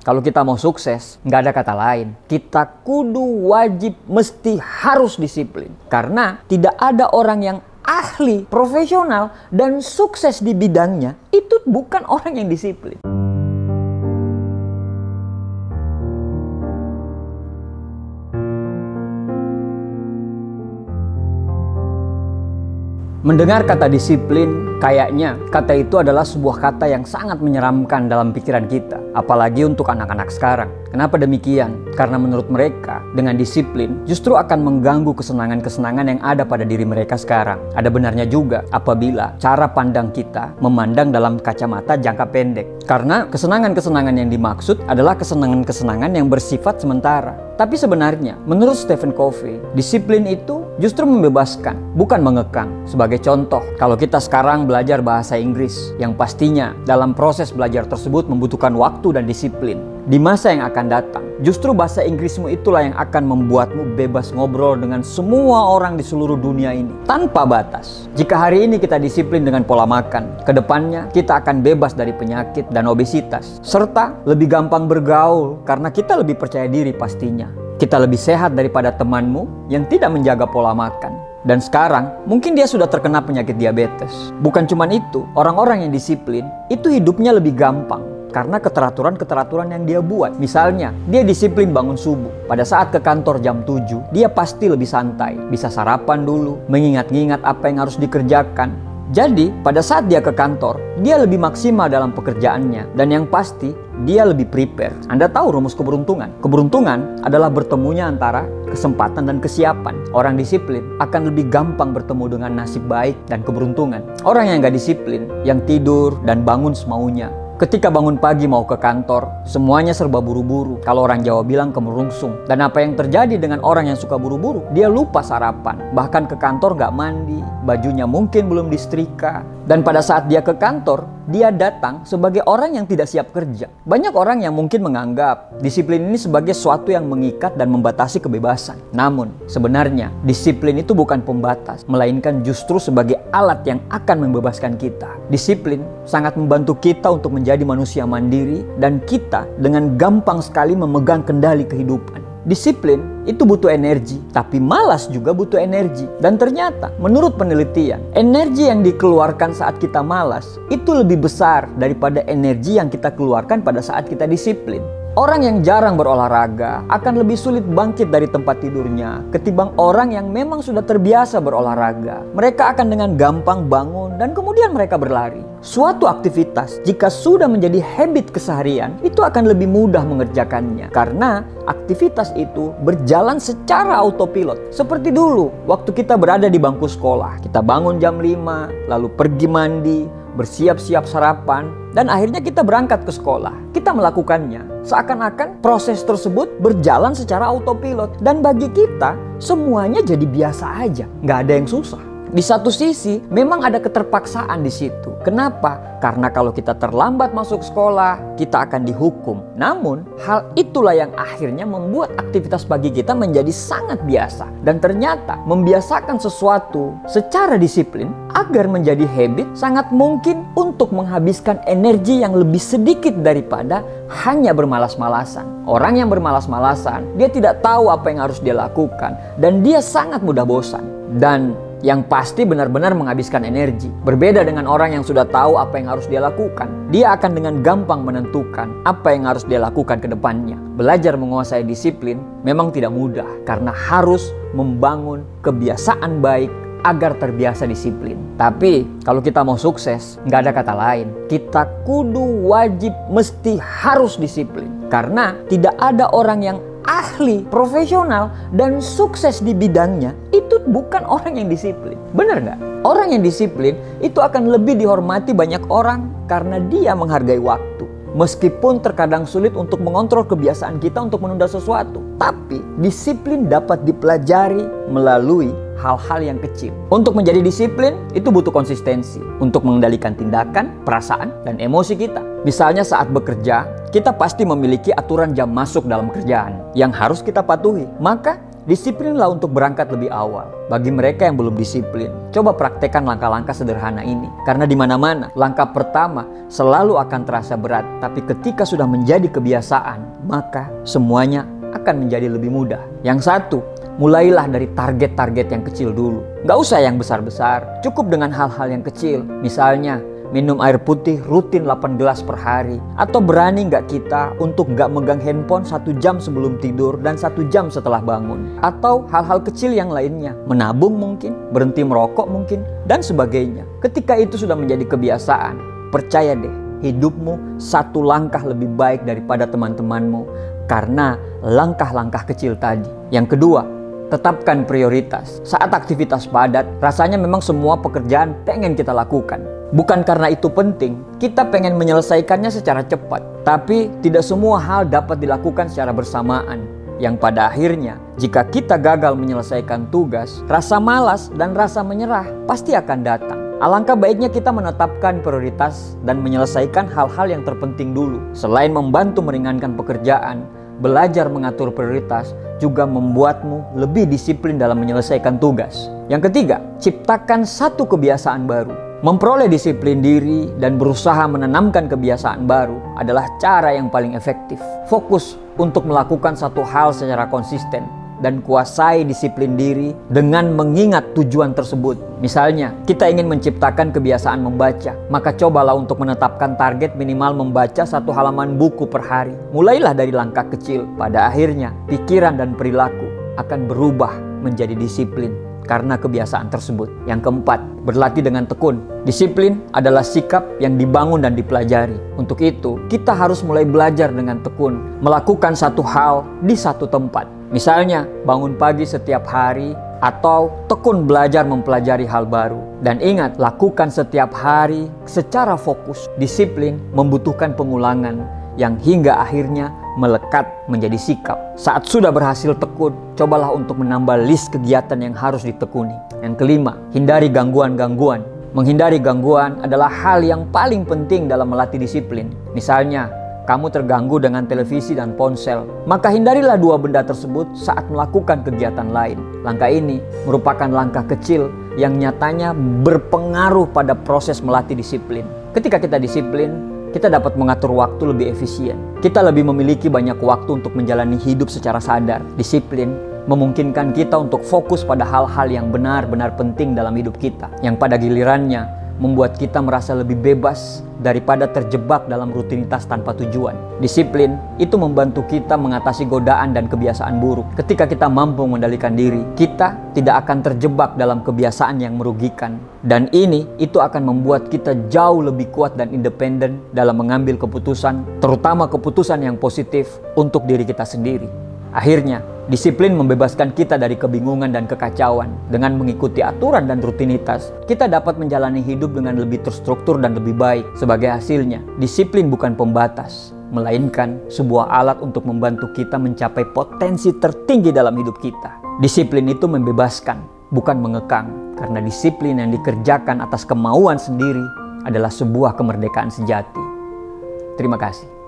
Kalau kita mau sukses, nggak ada kata lain. Kita kudu wajib mesti harus disiplin. Karena tidak ada orang yang ahli, profesional, dan sukses di bidangnya, itu bukan orang yang disiplin. Mendengar kata disiplin, kayaknya kata itu adalah sebuah kata yang sangat menyeramkan dalam pikiran kita. Apalagi untuk anak-anak sekarang. Kenapa demikian? Karena menurut mereka, dengan disiplin justru akan mengganggu kesenangan-kesenangan yang ada pada diri mereka sekarang. Ada benarnya juga apabila cara pandang kita memandang dalam kacamata jangka pendek. Karena kesenangan-kesenangan yang dimaksud adalah kesenangan-kesenangan yang bersifat sementara. Tapi sebenarnya, menurut Stephen Covey, disiplin itu justru membebaskan, bukan mengekang. Sebagai contoh, kalau kita sekarang belajar bahasa Inggris, yang pastinya dalam proses belajar tersebut membutuhkan waktu dan disiplin. Di masa yang akan datang, justru bahasa Inggrismu itulah yang akan membuatmu bebas ngobrol dengan semua orang di seluruh dunia ini, tanpa batas. Jika hari ini kita disiplin dengan pola makan, kedepannya kita akan bebas dari penyakit dan obesitas, serta lebih gampang bergaul karena kita lebih percaya diri pastinya. Kita lebih sehat daripada temanmu yang tidak menjaga pola makan. Dan sekarang, mungkin dia sudah terkena penyakit diabetes. Bukan cuma itu, orang-orang yang disiplin, itu hidupnya lebih gampang. Karena keteraturan-keteraturan yang dia buat. Misalnya, dia disiplin bangun subuh. Pada saat ke kantor jam 7, dia pasti lebih santai. Bisa sarapan dulu, mengingat-ingat apa yang harus dikerjakan. Jadi, pada saat dia ke kantor, dia lebih maksimal dalam pekerjaannya. Dan yang pasti, dia lebih prepare. Anda tahu rumus keberuntungan? Keberuntungan adalah bertemunya antara kesempatan dan kesiapan. Orang disiplin akan lebih gampang bertemu dengan nasib baik dan keberuntungan. Orang yang nggak disiplin, yang tidur dan bangun semaunya. Ketika bangun pagi mau ke kantor, semuanya serba buru-buru. Kalau orang Jawa bilang kemerungsung. Dan apa yang terjadi dengan orang yang suka buru-buru? Dia lupa sarapan. Bahkan ke kantor gak mandi, bajunya mungkin belum disetrika. Dan pada saat dia ke kantor, dia datang sebagai orang yang tidak siap kerja. Banyak orang yang mungkin menganggap disiplin ini sebagai sesuatu yang mengikat dan membatasi kebebasan. Namun, sebenarnya disiplin itu bukan pembatas, melainkan justru sebagai alat yang akan membebaskan kita. Disiplin sangat membantu kita untuk menjadi manusia mandiri dan kita dengan gampang sekali memegang kendali kehidupan. Disiplin itu butuh energi, tapi malas juga butuh energi. Dan ternyata, menurut penelitian, energi yang dikeluarkan saat kita malas itu lebih besar daripada energi yang kita keluarkan pada saat kita disiplin. Orang yang jarang berolahraga akan lebih sulit bangkit dari tempat tidurnya ketimbang orang yang memang sudah terbiasa berolahraga. Mereka akan dengan gampang bangun dan kemudian mereka berlari. Suatu aktivitas jika sudah menjadi habit keseharian itu akan lebih mudah mengerjakannya karena aktivitas itu berjalan secara autopilot. Seperti dulu waktu kita berada di bangku sekolah, kita bangun jam 5, lalu pergi mandi, bersiap-siap sarapan, dan akhirnya kita berangkat ke sekolah. Kita melakukannya seakan-akan proses tersebut berjalan secara autopilot. Dan bagi kita, semuanya jadi biasa aja. Nggak ada yang susah. Di satu sisi, memang ada keterpaksaan di situ. Kenapa? Karena kalau kita terlambat masuk sekolah, kita akan dihukum. Namun, hal itulah yang akhirnya membuat aktivitas pagi kita menjadi sangat biasa. Dan ternyata, membiasakan sesuatu secara disiplin agar menjadi habit sangat mungkin untuk menghabiskan energi yang lebih sedikit daripada hanya bermalas-malasan. Orang yang bermalas-malasan, dia tidak tahu apa yang harus dia lakukan. Dan dia sangat mudah bosan. Dan yang pasti benar-benar menghabiskan energi. Berbeda dengan orang yang sudah tahu apa yang harus dia lakukan. Dia akan dengan gampang menentukan apa yang harus dia lakukan ke depannya. Belajar menguasai disiplin memang tidak mudah karena harus membangun kebiasaan baik agar terbiasa disiplin. Tapi kalau kita mau sukses, nggak ada kata lain. Kita kudu wajib mesti harus disiplin. Karena tidak ada orang yang ahli, profesional, dan sukses di bidangnya itu bukan orang yang disiplin. Bener nggak? Orang yang disiplin itu akan lebih dihormati banyak orang karena dia menghargai waktu. Meskipun terkadang sulit untuk mengontrol kebiasaan kita untuk menunda sesuatu. Tapi disiplin dapat dipelajari melalui hal-hal yang kecil. Untuk menjadi disiplin itu butuh konsistensi. Untuk mengendalikan tindakan, perasaan, dan emosi kita. Misalnya saat bekerja, kita pasti memiliki aturan jam masuk dalam kerjaan yang harus kita patuhi. Maka disiplinlah untuk berangkat lebih awal. Bagi mereka yang belum disiplin, coba praktekkan langkah-langkah sederhana ini. Karena di mana-mana, langkah pertama selalu akan terasa berat. Tapi ketika sudah menjadi kebiasaan, maka semuanya akan menjadi lebih mudah. Yang satu, mulailah dari target-target yang kecil dulu. Nggak usah yang besar-besar, cukup dengan hal-hal yang kecil. Misalnya, minum air putih rutin 8 gelas per hari. Atau berani nggak kita untuk nggak megang handphone 1 jam sebelum tidur dan 1 jam setelah bangun. Atau hal-hal kecil yang lainnya. Menabung mungkin, berhenti merokok mungkin, dan sebagainya. Ketika itu sudah menjadi kebiasaan, percaya deh, hidupmu 1 langkah lebih baik daripada teman-temanmu. Karena langkah-langkah kecil tadi. Yang kedua, tetapkan prioritas. Saat aktivitas padat, rasanya memang semua pekerjaan pengen kita lakukan. Bukan karena itu penting, kita pengen menyelesaikannya secara cepat. Tapi tidak semua hal dapat dilakukan secara bersamaan. Yang pada akhirnya, jika kita gagal menyelesaikan tugas, rasa malas dan rasa menyerah pasti akan datang. Alangkah baiknya kita menetapkan prioritas dan menyelesaikan hal-hal yang terpenting dulu. Selain membantu meringankan pekerjaan, belajar mengatur prioritas juga membuatmu lebih disiplin dalam menyelesaikan tugas. Yang ketiga, ciptakan 1 kebiasaan baru. Memperoleh disiplin diri dan berusaha menanamkan kebiasaan baru adalah cara yang paling efektif. Fokus untuk melakukan satu hal secara konsisten dan kuasai disiplin diri dengan mengingat tujuan tersebut. Misalnya, kita ingin menciptakan kebiasaan membaca, maka cobalah untuk menetapkan target minimal membaca 1 halaman buku per hari. Mulailah dari langkah kecil. Pada akhirnya, pikiran dan perilaku akan berubah menjadi disiplin karena kebiasaan tersebut. Yang keempat, berlatih dengan tekun. Disiplin adalah sikap yang dibangun dan dipelajari. Untuk itu, kita harus mulai belajar dengan tekun, melakukan satu hal di satu tempat. Misalnya, bangun pagi setiap hari atau tekun belajar mempelajari hal baru. Dan ingat, lakukan setiap hari secara fokus. Disiplin membutuhkan pengulangan yang hingga akhirnya melekat menjadi sikap. Saat sudah berhasil tekun, cobalah untuk menambah list kegiatan yang harus ditekuni. Yang kelima, hindari gangguan-gangguan. Menghindari gangguan adalah hal yang paling penting dalam melatih disiplin. Misalnya, kamu terganggu dengan televisi dan ponsel, maka hindarilah 2 benda tersebut saat melakukan kegiatan lain. Langkah ini merupakan langkah kecil yang nyatanya berpengaruh pada proses melatih disiplin. Ketika kita disiplin, kita dapat mengatur waktu lebih efisien. Kita lebih memiliki banyak waktu untuk menjalani hidup secara sadar. Disiplin memungkinkan kita untuk fokus pada hal-hal yang benar-benar penting dalam hidup kita, yang pada gilirannya membuat kita merasa lebih bebas daripada terjebak dalam rutinitas tanpa tujuan. Disiplin itu membantu kita mengatasi godaan dan kebiasaan buruk. Ketika kita mampu mengendalikan diri, kita tidak akan terjebak dalam kebiasaan yang merugikan. Dan itu akan membuat kita jauh lebih kuat dan independen dalam mengambil keputusan, terutama keputusan yang positif untuk diri kita sendiri. Akhirnya, disiplin membebaskan kita dari kebingungan dan kekacauan. Dengan mengikuti aturan dan rutinitas, kita dapat menjalani hidup dengan lebih terstruktur dan lebih baik. Sebagai hasilnya, disiplin bukan pembatas, melainkan sebuah alat untuk membantu kita mencapai potensi tertinggi dalam hidup kita. Disiplin itu membebaskan, bukan mengekang. Karena disiplin yang dikerjakan atas kemauan sendiri adalah sebuah kemerdekaan sejati. Terima kasih.